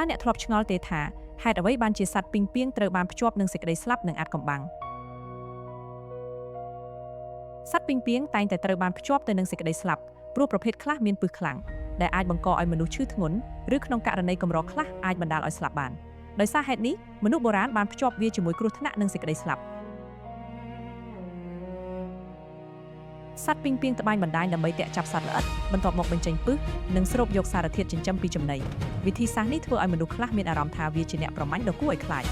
អ្នកធ្លាប់ឆ្ងល់ទេថាហេតុអ្វីបានជាសត្វពីងពាងត្រូវបានភ្ជាប់នឹងសេចក្តីស្លាប់និងអាថ៌កំបាំងសត្វពីងពាងតែងតែត្រូវបានភ្ជាប់ទៅនឹងសេចក្តីស្លាប់ព្រោះប្រភេទខ្លះមានពឹសខ្លាំងដែលអាចបង្កឲ្យមនុស្សឈឺធ្ងន់ឬក្នុងករណីកម្រខ្លះអាចបណ្ដាលឲ្យស្លាប់បានដោយសារហេតុនេះមនុស្សបុរាណបានភ្ជាប់វាជាមួយគ្រោះថ្នាក់និងសេចក្តីស្លាប់សត្វពីងពាងត្បាញបណ្ដាញដើម្បីទាក់ចាប់សត្វល្អិតបន្ទាប់មកបញ្ចេញពឹសនិងស្រូបយកសារធាតុចិញ្ចឹមពីចំណីវិធីសាស្ត្រនេះធ្វើឲ្យមនុស្សខ្លះមានអារម្មណ៍ថាវាជាអ្នកប្រមាញ់ដ៏គួរឲ្យខ្លាច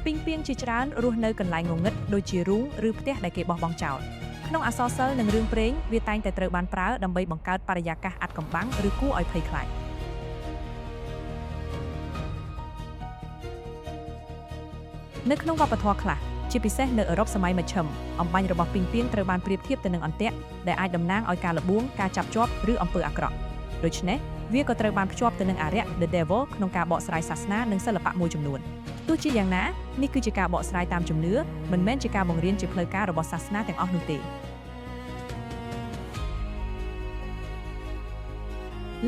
ពីងពាងជាច្រើនរស់នៅកន្លែងងងឹតដូចជារូងឬផ្ទះដែលគេបោះបង់ចោលក្នុងអក្សរសិល្ប៍និងរឿងព្រេងវាតែងតែត្រូវបានប្រើដើម្បីបង្កើតបរិយាកាសអាថ៌កំបាំងឬគួរឲ្យភ័យខ្លាចនៅក្នុងវប្បធម៌ខ្លះជាពិសេសនៅអឺរ៉ុបសម័យមជ្ឈិមអំបញ្ញរបស់ពីងពាងត្រូវបានប្រៀបធៀបទៅនឹងអន្ទាក់ដែលអាចតំណាងឲ្យការលបួងការចាប់ជាប់ឬអំពើអាក្រក់ដូច្នេះវាក៏ត្រូវបានភ្ជាប់ទៅនឹងអារក្ស The Devil ក្នុងការបកស្រាយសាសនានិងសិល្បៈមួយចំនួនទោះជាយ៉ាងណានេះគឺជាការបកស្រាយតាមជំនឿមិនមែនជាការបង្រៀនជាផ្លូវការរបស់សាសនាទាំងអស់នោះទេ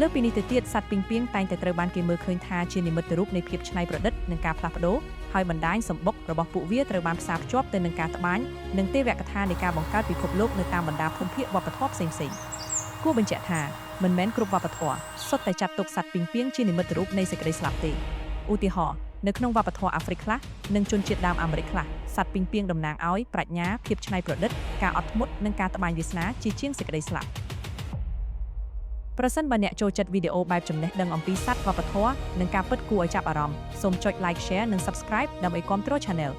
លើពីនេះទៅទៀតសត្វពីងពាងតែងតែត្រូវបានគេមើលឃើញថាជានិមិត្តរូបនៃភាពច្នៃប្រឌិតនិងការផ្លាស់ប្ដូរហើយបណ្ដាញសម្បុករបស់ពួកវាត្រូវបានផ្សារភ្ជាប់ទៅនឹងការត្បាញនិងទេវកថានៃការបង្កើតពិភពលោកនៅតាមបណ្ដាភូមិភាគវប្បធម៌ផ្សេងៗគួរបញ្ជាក់ថាមិនមែនគ្រប់វប្បធម៌សុទ្ធតែចាត់ទុកសត្វពីងពាងជានិមិត្តរូបនៃសេចក្តីស្លាប់ទេឧទាហរណ៍នៅក្នុងវប្បធម៌អាហ្វ្រិកខ្លះនិងជនជាតិដើមអាមេរិកខ្លះសត្វពីងពាងតំណាងឲ្យប្រាជ្ញាភាពច្នៃប្រឌិតការអត់ធ្មត់និងការត្បាញវាសនាជាជាងសេចក្តីស្លាប់ប្រសិនបើអ្នកចូលចិត្តវីដេអូបែបចំណេះដឹងអំពីសត្វវប្បធម៌និងការពិតគួរឲ្យចាប់អារម្មណ៍សូមចុច Like Share និង Subscribe ដើម្បីគាំទ្រ Channel